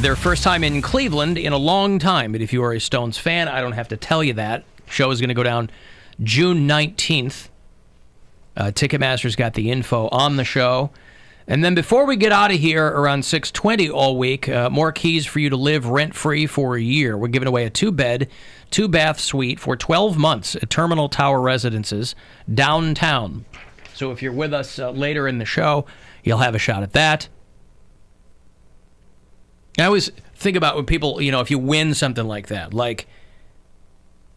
Their first time in Cleveland in a long time. But if you are a Stones fan, I don't have to tell you that. Show is going to go down June 19th. Ticketmaster's got the info on the show. And then before we get out of here around 6:20 all week, more keys for you to live rent-free for a year. We're giving away a 2-bed, 2-bath suite for 12 months at Terminal Tower Residences downtown. So if you're with us later in the show, you'll have a shot at that. I always think about when people, if you win something like that, like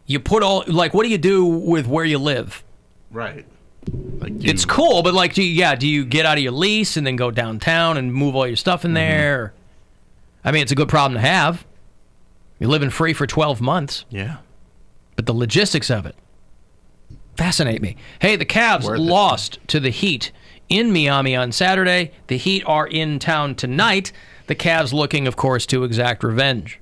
you put all, like, what do you do with where you live? Right. It's cool, but do you get out of your lease and then go downtown and move all your stuff in there? I mean, it's a good problem to have. You're living free for 12 months. Yeah. But the logistics of it fascinate me. Hey, the Cavs lost to the Heat in Miami on Saturday. The Heat are in town tonight. The Cavs looking, of course, to exact revenge.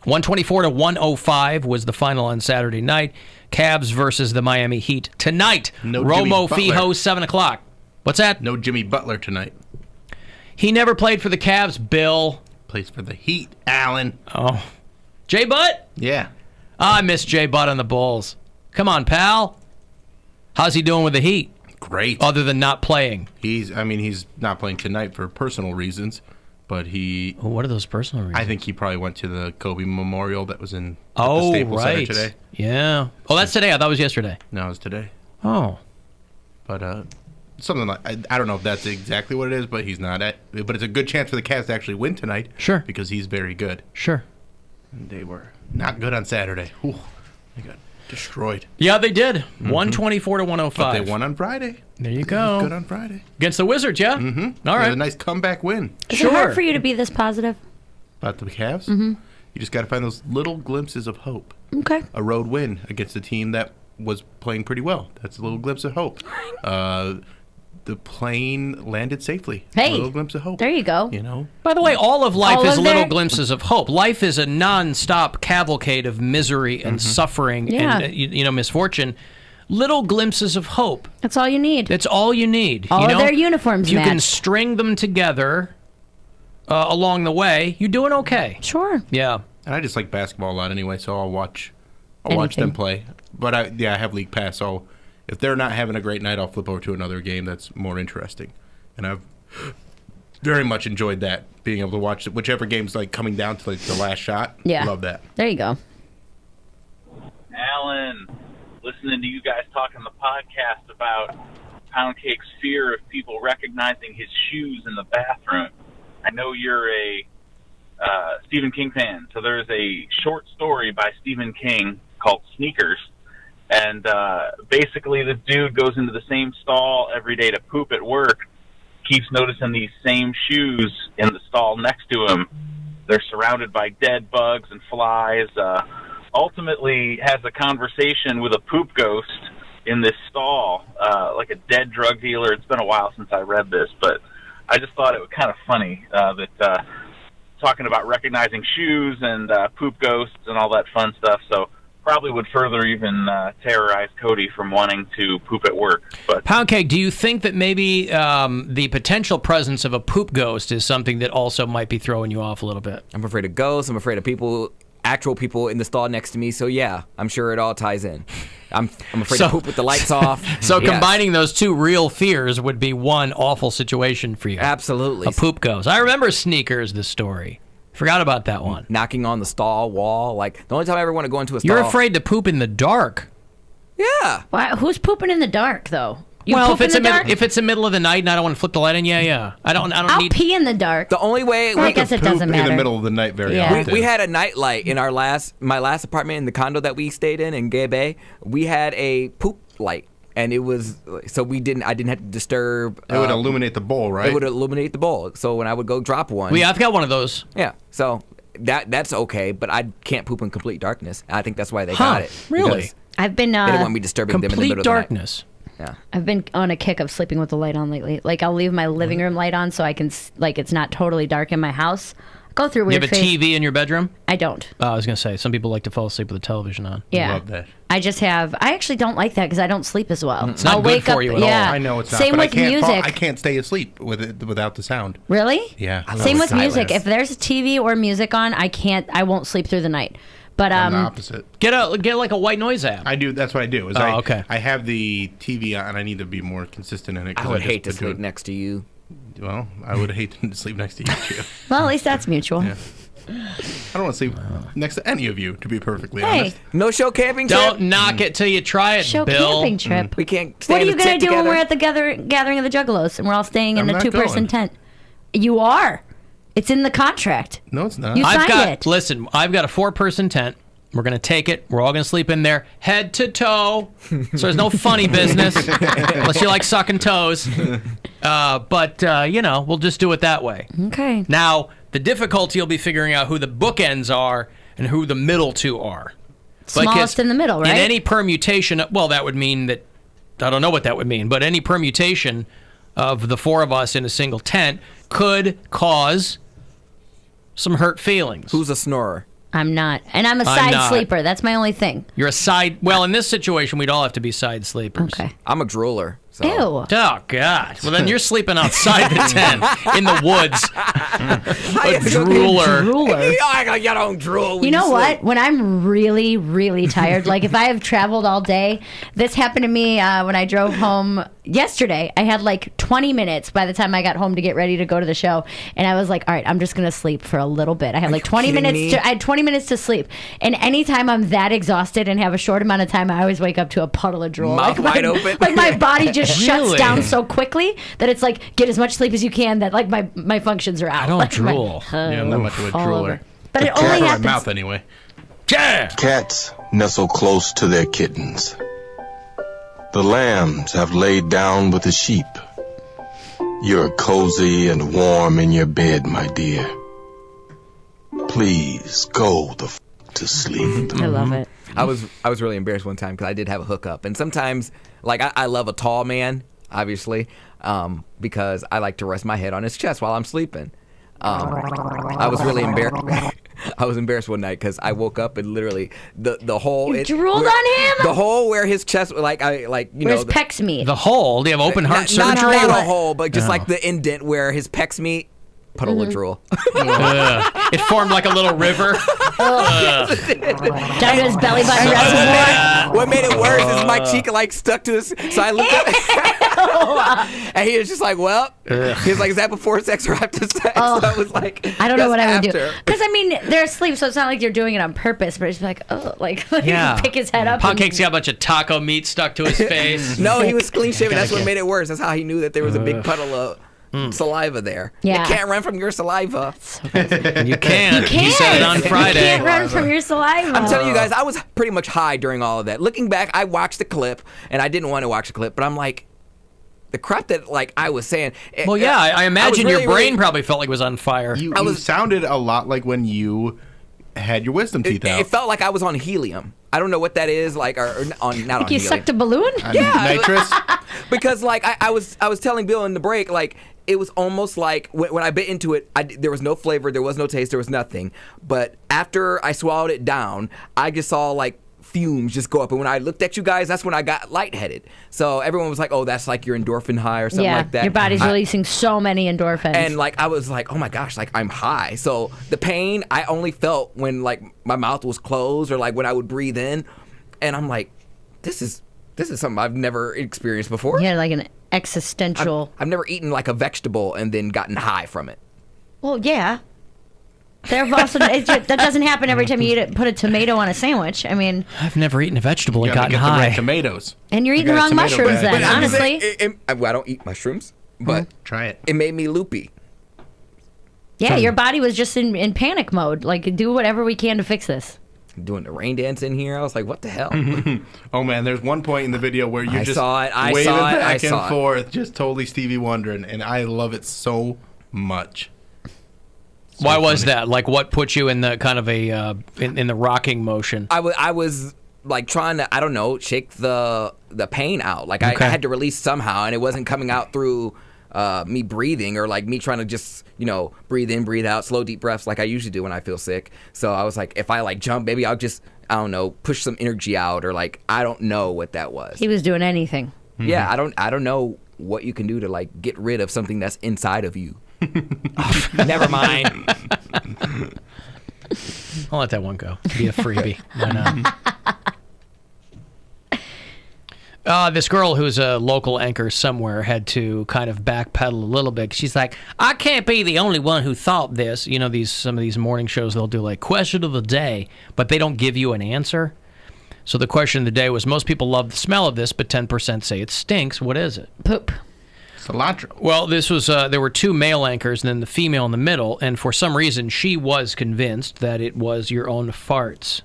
124-105 was the final on Saturday night. Cavs versus the Miami Heat tonight. No Romo Fijo, 7 o'clock. What's that? No Jimmy Butler tonight. He never played for the Cavs, Bill. Plays for the Heat, Alan. Oh. Jay Butt? Yeah. I miss Jay Butt on the Bulls. Come on, pal. How's he doing with the Heat? Great. Other than not playing. He's not playing tonight for personal reasons, but he... Well, what are those personal reasons? I think he probably went to the Kobe Memorial that was in the Staples Center today. Yeah. Oh, that's today. I thought it was yesterday. No, it's today. Oh. But something like... I don't know if that's exactly what it is, but he's not at... But it's a good chance for the Cavs to actually win tonight. Sure. Because he's very good. Sure. And they were not good on Saturday. Whew, they got destroyed. Yeah, they did. 124-105. But they won on Friday. There you go. Good on Friday. Against the Wizards, yeah? Mm-hmm. All right. It was a nice comeback win. Is it hard for you to be this positive? About the Cavs? Mm-hmm. You just got to find those little glimpses of hope. Okay. A road win against a team that was playing pretty well. That's a little glimpse of hope. The plane landed safely. Hey. A little glimpse of hope. There you go. By the way, all of life All is of little their- glimpses of hope. Life is a non-stop cavalcade of misery and suffering Yeah. and misfortune. Little glimpses of hope. That's all you need. That's all you need. All of their uniforms You can match. string them together along the way. You're doing okay. Sure. Yeah. And I just like basketball a lot anyway, so I'll watch Anything. them play. But I have League Pass, so if they're not having a great night, I'll flip over to another game that's more interesting. And I've very much enjoyed that, being able to watch whichever game's like coming down to like the last shot. Yeah. Love that. There you go. Alan, listening to you guys talk on the podcast about Poundcake's fear of people recognizing his shoes in the bathroom. I know you're a Stephen King fan, so there's a short story by Stephen King called Sneakers. And basically this dude goes into the same stall every day to poop at work, keeps noticing these same shoes in the stall next to him. They're surrounded by dead bugs and flies. Ultimately has a conversation with a poop ghost in this stall, like a dead drug dealer. It's been a while since I read this, but I just thought it was kind of funny that talking about recognizing shoes and poop ghosts and all that fun stuff. So probably would further even terrorize Cody from wanting to poop at work. But Poundcake, do you think that maybe the potential presence of a poop ghost is something that also might be throwing you off a little bit? I'm afraid of ghosts. I'm afraid of people, actual people in the stall next to me. So yeah, I'm sure it all ties in. I'm afraid to poop with the lights off. So Yes. combining those two real fears would be one awful situation for you. Absolutely. A poop ghost. I remember Sneakers, the story. Forgot about that one. Knocking on the stall wall. Like, the only time I ever want to go into a stall. You're afraid to poop in the dark. Yeah. Why, who's pooping in the dark, though? You Well, poop in the dark? if it's the middle of the night and I don't want to flip the light in, yeah. I don't I'll need pee in the dark. The only way I guess it doesn't matter. In the middle of the night very Yeah. often. we had a night light in my last apartment in the condo that we stayed in Gay Bay. We had a poop light, and it was so I didn't have to disturb. It would illuminate the bowl, right? It would illuminate the bowl. So when I would go drop one, Well, yeah, I've got one of those. yeah. So that's okay, but I can't poop in complete darkness. I think that's why they got it. Really? because I've been They didn't want me disturbing them in the Complete middle of the night. darkness. Yeah. I've been on a kick of sleeping with the light on lately. Like, I'll leave my living room light on so I can, like, it's not totally dark in my house. go through a You weird have a phase. TV in your bedroom? I don't. I was going to say, some people like to fall asleep with the television on. Yeah. Love that. I actually don't like that because I don't sleep as well. It's not I'll good wake for up, you at all. yeah. I know it's not. Same but with I can't music. I can't stay asleep with it without the sound. Really? Yeah. Same with silence. music. If there's a TV or music on, I won't sleep through the night. But I'm the opposite. Get like a white noise app. I do. That's what I do. Okay. I have the TV on, and I need to be more consistent in it. 'cause I would just hate to do sleep it. next to you. Well, I would hate to sleep next to you too. well, at least that's mutual. Yeah. I don't want to sleep next to any of you, to be perfectly Hey, honest. No show camping trip? Don't knock it till you try it, show Bill. camping trip. We can't stay What are in you the going tent to do when together? we're at the gathering of the Juggalos and we're all staying in I'm the not 2-person going. tent? You are. It's in the contract. No, it's not. You I've signed got it. listen. I've got a 4-person tent. We're gonna take it. We're all gonna sleep in there, head to toe. So there's no funny business unless you like sucking toes. But we'll just do it that way. Okay. Now the difficulty will be figuring out who the bookends are and who the middle two are. Smallest in the middle, right? In any permutation, well, that would mean that I don't know what that would mean, but any permutation of the 4 of us in a single tent could cause some hurt feelings. Who's a snorer? I'm not. And I'm a I'm side not. sleeper. That's my only thing. You're a side. Well, in this situation, we'd all have to be side sleepers. Okay. I'm a drooler. So. Ew. Oh God! Well, then you're sleeping outside the tent in the woods. A drooler. Drooler. You don't drool. when You know sleep. what? When I'm really, really tired, like if I have traveled all day, this happened to me when I drove home yesterday. I had like 20 minutes by the time I got home to get ready to go to the show, and I was like, "All right, I'm just gonna sleep for a little bit." I had like 20 kidding minutes. me? I had 20 minutes to sleep, and anytime I'm that exhausted and have a short amount of time, I always wake up to a puddle of drool. Mouth like, wide open. Like my body just shuts Really? down so quickly that it's like get as much sleep as you can. That like my functions are out. I don't Like, my- drool. Yeah, I'm not much of a all drooler. over. But it only Out of my happens. mouth anyway. Yeah. Cats nestle close to their kittens. The lambs have laid down with the sheep. You're cozy and warm in your bed, my dear. Please go to sleep. I love it. I was really embarrassed one time because I did have a hookup, and sometimes like I love a tall man, obviously, because I like to rest my head on his chest while I'm sleeping. I was really embarrassed. I was embarrassed one night because I woke up and literally the hole. You drooled on him? The hole where his chest, like Where his the, pecs meet. The hole. Do you have open heart not surgery? a hole, but just like the indent where his pecs meet. Puddle of drool. It formed like a little river. Down to his belly button reservoir. What made it worse is my cheek like stuck to his. So I looked up, and he was just like, "Well," he was like, "Is that before sex or after sex?" Oh. So I was like, I don't know what I would do. after. Because, I mean, they're asleep, so it's not like you're doing it on purpose, but it's like, oh, like, Yeah. pick his head up. Poundcake's got a bunch of taco meat stuck to his face. No, he was clean shaven. That's what made it worse. That's how he knew that there was a big puddle of saliva there. Yeah. You can't run from your saliva. You can't. You He said it on You Friday. can't run from your saliva. I'm telling you guys, I was pretty much high during all of that. Looking back, I watched the clip, and I didn't want to watch the clip, but I'm like, the crap that like I was saying. Well, yeah, I imagine was really, your brain really- probably felt like it was on fire. You was- sounded a lot like when you had your wisdom teeth out. It felt like I was on helium. I don't know what that is, like, or on not on You helium. sucked a balloon? Nitrous. Because like I was telling Bill in the break, like it was almost like when I bit into it, there was no flavor, there was no taste, there was nothing. But after I swallowed it down, I just saw like fumes just go up, and when I looked at you guys, that's when I got lightheaded. So everyone was like, "Oh, that's like your endorphin high or something Yeah, like that." your body's releasing so many endorphins. And like I was like, "Oh my gosh, like I'm high." So the pain I only felt when like my mouth was closed or like when I would breathe in, and I'm like, "This is something I've never experienced before." you had like an existential. I've never eaten like a vegetable and then gotten high from it. Well, yeah. There also that doesn't happen every time you eat it. Put a tomato on a sandwich. I mean, I've never eaten a vegetable You and gotta gotten get the high. red tomatoes. and you're You eating the got a wrong tomato mushrooms. bag. Then But I'm just honestly, saying, I don't eat mushrooms, but Try it. it made me loopy. yeah, your body was just in panic mode. Like, do whatever we can to fix this. Doing the rain dance in here, I was like, "What the hell?" Oh man, there's one point in the video where you're I just saw it, I waving saw it, I back saw and it. forth, just totally Stevie wondering, and I love it so much. Why was that? Like, what put you in the kind of a in the rocking motion? I was like trying to, I don't know, shake the pain out. Like Okay. I had to release somehow, and it wasn't coming out through me breathing or like me trying to just, breathe in, breathe out, slow, deep breaths like I usually do when I feel sick. So I was like, if I like jump, maybe I'll just, I don't know, push some energy out or like, I don't know what that was. He was doing anything. Mm-hmm. Yeah, I don't know what you can do to like get rid of something that's inside of you. Never mind. I'll let that one go. Be a freebie. Why not? This girl who's a local anchor somewhere had to kind of backpedal a little bit. She's like, I can't be the only one who thought this. Some of these morning shows, they'll do like question of the day, but they don't give you an answer. So the question of the day was, most people love the smell of this, but 10% say it stinks. What is it? Poop. Cilantro. Well, this was there were two male anchors and then the female in the middle, and for some reason she was convinced that it was your own farts.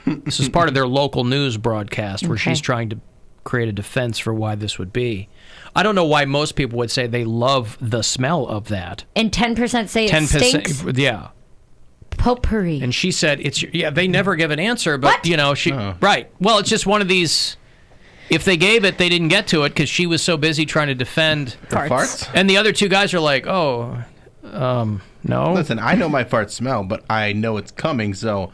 This is part of their local news broadcast where she's trying to create a defense for why this would be. I don't know why most people would say they love the smell of that. And 10% say it stinks? Yeah. Potpourri. And she said, they never give an answer, but, What? Right. Well, it's just one of these, if they gave it, they didn't get to it because she was so busy trying to defend farts. And the other two guys are like, no. Listen, I know my farts smell, but I know it's coming, so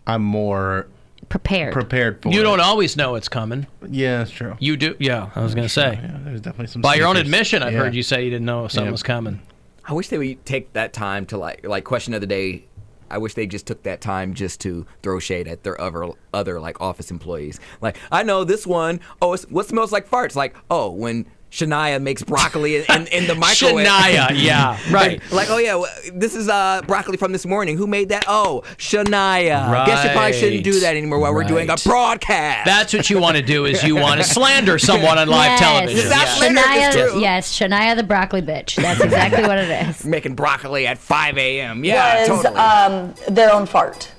I'm more prepared for You it. don't always know it's coming. Yeah, that's true. You do? Yeah, I was going to say. Yeah, there's definitely some By your own sneakers. admission, I've heard you say you didn't know something was coming. I wish they would take that time to like question of the day. I wish they just took that time just to throw shade at their other like office employees. Like, I know this one. Oh, what smells like farts? Like, oh, when Shania makes broccoli in the microwave. Shania, yeah, right. Like, oh yeah, this is broccoli from this morning. Who made that? Oh, Shania. Right. Guess you probably shouldn't do that anymore while we're doing a broadcast. That's what you want to do, is you want to slander someone on live television. Shania the broccoli bitch. That's exactly what it is. Making broccoli at 5 a.m. Yeah, was, totally. Their own fart.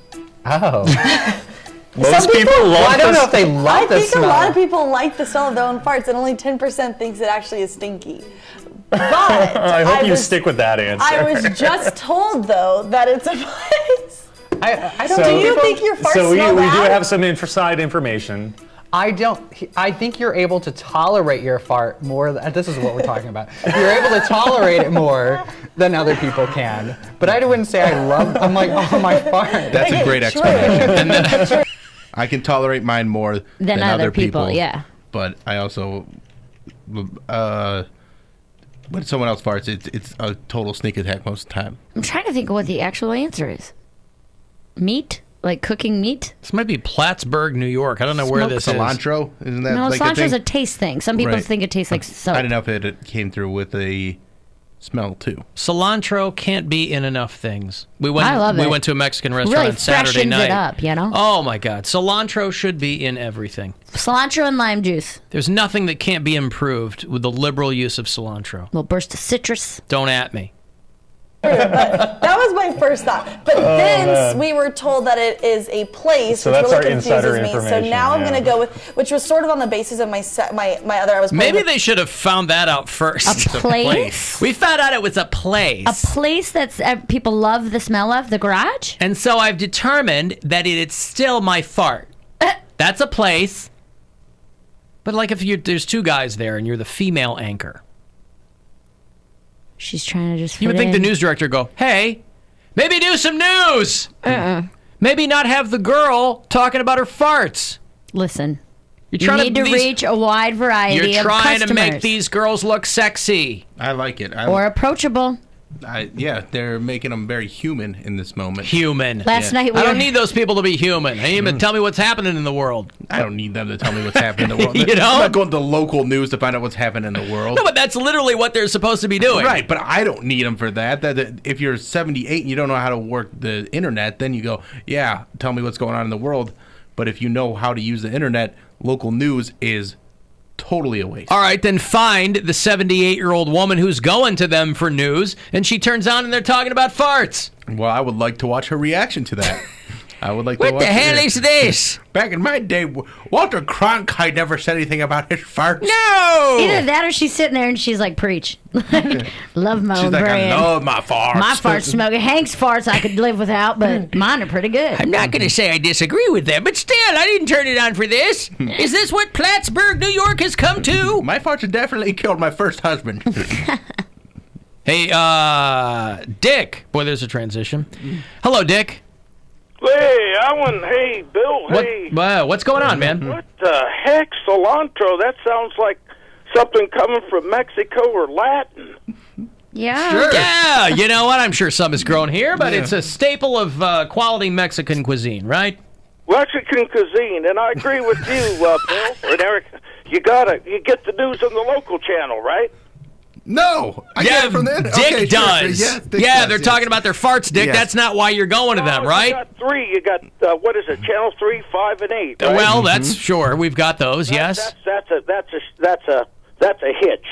Oh. Most people love I don't know if they love the smell. I think a lot of people like the smell of their own farts, and only 10% thinks it actually is stinky. But I hope you stick with that answer. I was just told, though, that it's a place. I don't. Do you think your farts smell bad? So we do have some inside information. I think you're able to tolerate your fart more. This is what we're talking about. You're able to tolerate it more than other people can. But I wouldn't say I'm like, oh, my fart. That's a great explanation. I can tolerate mine more than other people. Yeah. But I also, when someone else farts, it's a total sneak attack most of the time. I'm trying to think of what the actual answer is. Meat? Like cooking meat? This might be Plattsburgh, New York. I don't know where this cilantro? Isn't that no, like cilantro's a a taste thing. Some people think it tastes like soap. I don't know if it came through with a smell too. Cilantro can't be in enough things. We went to a Mexican restaurant really on Saturday freshens night. it up, you know? Oh my God, cilantro should be in everything. Cilantro and lime juice. There's nothing that can't be improved with the liberal use of cilantro. A little burst of citrus. Don't at me. But that was my first thought. But then we were told that it is a place, so which that's really our confuses insider me. So information, now I'm going to go with, which was sort of on the basis of my other. I was Maybe they should have found that out first. A place? We found out it was a place. A place that's people love the smell of, the garage? And so I've determined that it's still my fart. That's a place. But like if there's two guys there and you're the female anchor. She's trying to just You would think the news director would go, hey, maybe do some news. Maybe not have the girl talking about her farts. Listen, you need to reach a wide variety of customers. You're trying to make these girls look sexy. I like it. Or approachable. They're making them very human in this moment. Human. Last night I don't need those people to be human. I need them to tell me what's happening in the world. I don't need them to tell me what's happening in the world. You know? I'm not going to the local news to find out what's happening in the world. No, but that's literally what they're supposed to be doing. Right, but I don't need them for that. If you're 78 and you don't know how to work the internet, then you go, yeah, tell me what's going on in the world. But if you know how to use the internet, local news is totally a waste. All right, then find the 78-year-old woman who's going to them for news, and she turns on and they're talking about farts. Well, I would like to watch her reaction to that. I would like to What watch the hell it. is this? Back in my day, Walter Cronkite never said anything about his farts. No! Either that or she's sitting there and she's like, preach. Like, love my She's own like, brand. I love my farts. My farts smoking. Hank's farts I could live without, but mine are pretty good. I'm not going to say I disagree with them, but still, I didn't turn it on for this. Is this what Plattsburgh, New York has come to? My farts have definitely killed my first husband. Hey, Dick. Boy, there's a transition. Hello, Dick. Hey, Alan. Hey, Bill. Hey. What's going on, man? What the heck? Cilantro? That sounds like something coming from Mexico or Latin. Yeah. Sure. Yeah, you know what? I'm sure some is grown here, but it's a staple of quality Mexican cuisine, right? Mexican cuisine, and I agree with you, Bill and Eric. You get the news on the local channel, right? No. I get it from there. Dick Okay, sure. does. Yes, Dick yeah, does, they're yes. talking about their farts, Dick. Yes. That's not why you're going to them, right? You got three. You got, what is it, Channel 3, 5, and 8, right? Well, that's sure. We've got those, yes. That's a hitch.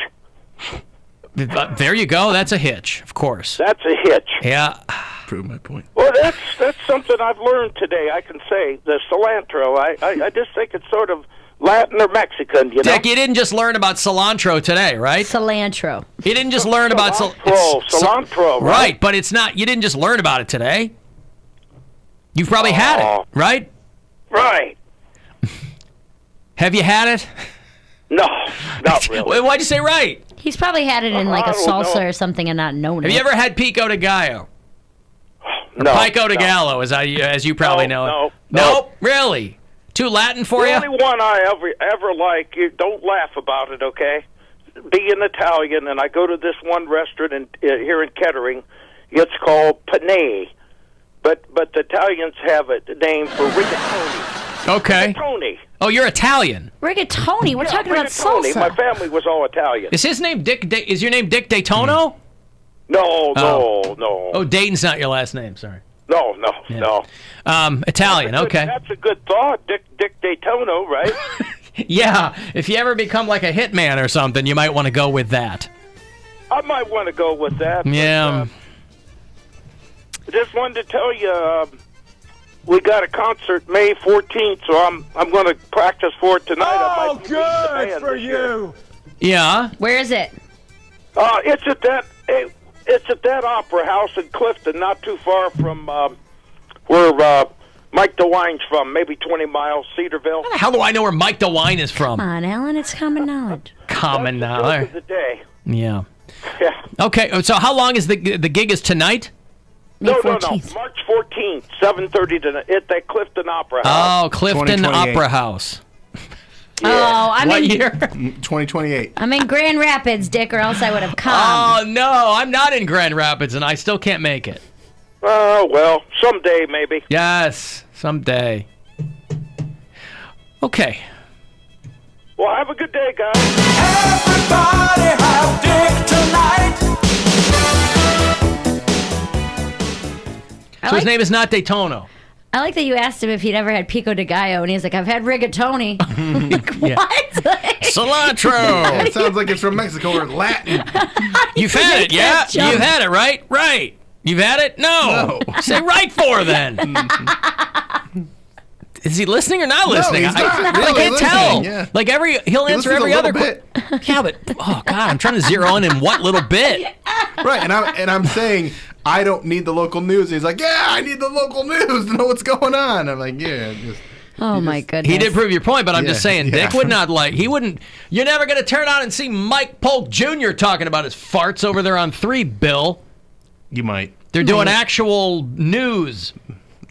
There you go. That's a hitch, of course. That's a hitch. Yeah. Prove my point. Well, that's something I've learned today. I can say the cilantro. I just think it's sort of Latin or Mexican. You know. Dick, you didn't just learn about cilantro today, right? Cilantro. You didn't just learn about cilantro, right? But it's not. You didn't just learn about it today. You've probably had it, right? Right. Have you had it? No, not really. Why'd you say right? He's probably had it in like a I don't salsa know. or something and not known it. Have you ever had pico de gallo? No, Pico de no. Gallo, as you probably know. No. Nope. Really? Too Latin for The you? only one I ever like. You don't laugh about it, okay? Being Italian, and I go to this one restaurant here in Kettering. It's called Panay, but the Italians have a name for rigatoni. Okay. Rigatoni. Oh, you're Italian. Rigatoni. We're talking about Rigatoni. salsa. My family was all Italian. Is his name Dick? Is your name Dick Daytono? No. Oh, Dayton's not your last name. Sorry. No. Italian. Okay. That's a good thought, Dick Daytono, right? Yeah. If you ever become like a hitman or something, you might want to go with that. I might want to go with that. Yeah. But, just wanted to tell you, we got a concert May 14th, so I'm going to practice for it tonight. I might good for you. Yeah. Where is it? It's at that opera house in Clifton, not too far from where Mike DeWine's from, maybe 20 miles, Cedarville. How do I know where Mike DeWine is from? Come on, Alan. It's common knowledge. Common That's the knowledge. joke of the day. Yeah. Yeah. Okay. So how long is the gig? Is tonight? May No, 14th. March 14th, 7:30 at that Clifton Opera House. Oh, Clifton 2028. Opera House. Oh, I'm What in. year? 2028. I'm in Grand Rapids, Dick, or else I would have come. Oh no, I'm not in Grand Rapids, and I still can't make it. Oh, well, someday maybe. Yes, someday. Okay. Well, have a good day, guys. Everybody have Dick tonight. I So his like, name is not Daytono. I like that you asked him if he'd ever had pico de gallo, and he's like, I've had rigatoni. I'm like, Yeah. what? Cilantro. It sounds like it's from Mexico or Latin. You've had it, yeah? that jump? You've had it, right? Right. You've had it? No. Say right for then. Is he listening or not listening? he's not I really can't tell. listening, yeah. Like he'll answer listens a every little other bit. Yeah, but oh god, I'm trying to zero in what little bit. Right, and I'm saying I don't need the local news. He's like, yeah, I need the local news to know what's going on. I'm like, yeah. Oh, my goodness. He did prove your point, but I'm just saying, yeah. Dick would not he wouldn't. You're never going to turn on and see Mike Polk Jr. talking about his farts over there on 3, Bill. You might. They're doing actual news.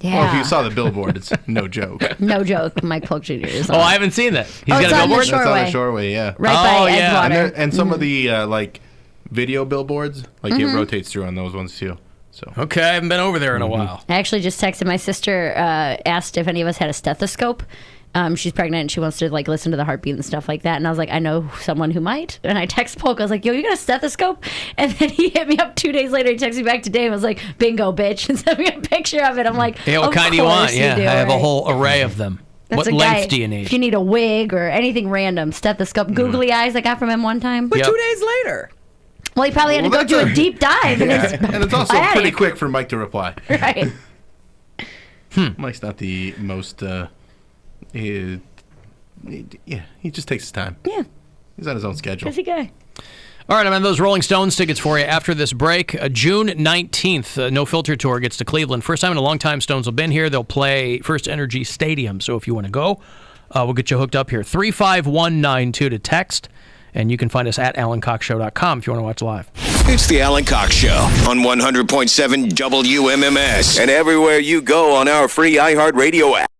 Yeah. Well, if you saw the billboard, it's no joke. No joke. Mike Polk Jr. is on. Oh, I haven't seen that. He's Oh, got it's a on the billboard? shore. That's on the Shoreway. shoreway, yeah. Right Oh, by yeah. Edgewater. And some of the like video billboards, like it rotates through on those ones too. So Okay, I haven't been over there in a while. I actually just texted my sister, asked if any of us had a stethoscope. She's pregnant and she wants to like listen to the heartbeat and stuff like that. And I was like, I know someone who might. And I text Polk. I was like, yo, you got a stethoscope? And then he hit me up 2 days later. He texted me back today and was like, bingo, bitch. And sent me a picture of it. I'm like, Hey, what of kind do you want? course Yeah, do, I have a right? whole array of them. That's What a length guy- do you need? If you need a wig or anything random, stethoscope, googly eyes I got from him one time. But Yep. 2 days later. Well, he probably had to Well, go that's do a deep dive. And it's and it's also I had pretty it. quick for Mike to reply. right. Mike's not the most. He just takes his time. Yeah. He's on his own schedule. Busy guy. All right, I'm on those Rolling Stones tickets for you after this break. June 19th, No Filter Tour gets to Cleveland. First time in a long time Stones have been here. They'll play First Energy Stadium. So if you want to go, we'll get you hooked up here. 35192 to text. And you can find us at AlanCoxShow.com if you want to watch live. It's the Alan Cox Show on 100.7 WMMS and everywhere you go on our free iHeartRadio app.